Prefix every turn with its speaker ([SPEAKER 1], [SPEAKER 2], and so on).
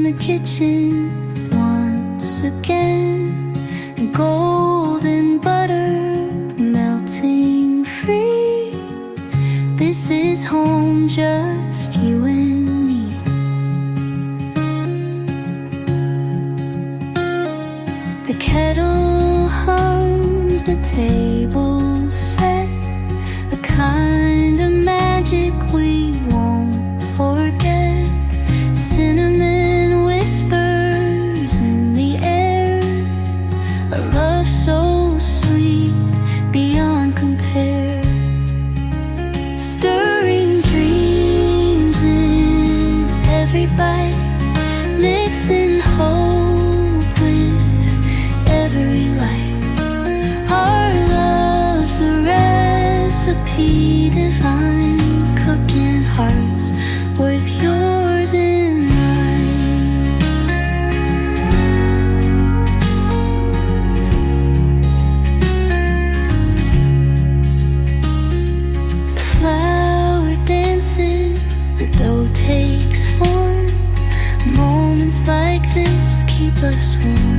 [SPEAKER 1] the kitchen once again, and golden butter melting free. This is home, just you and me. The kettle hums, the table set, a kind of magic we won't forget. Cinnamon whispers in the air, a love so sweet beyond compare. Stirring dreams in every bite, mixing hope with every light. Our love's a recipe divine, cooking hearts worth yours and mine. The flower dances, the dough takes form. Moments like this keep us warm.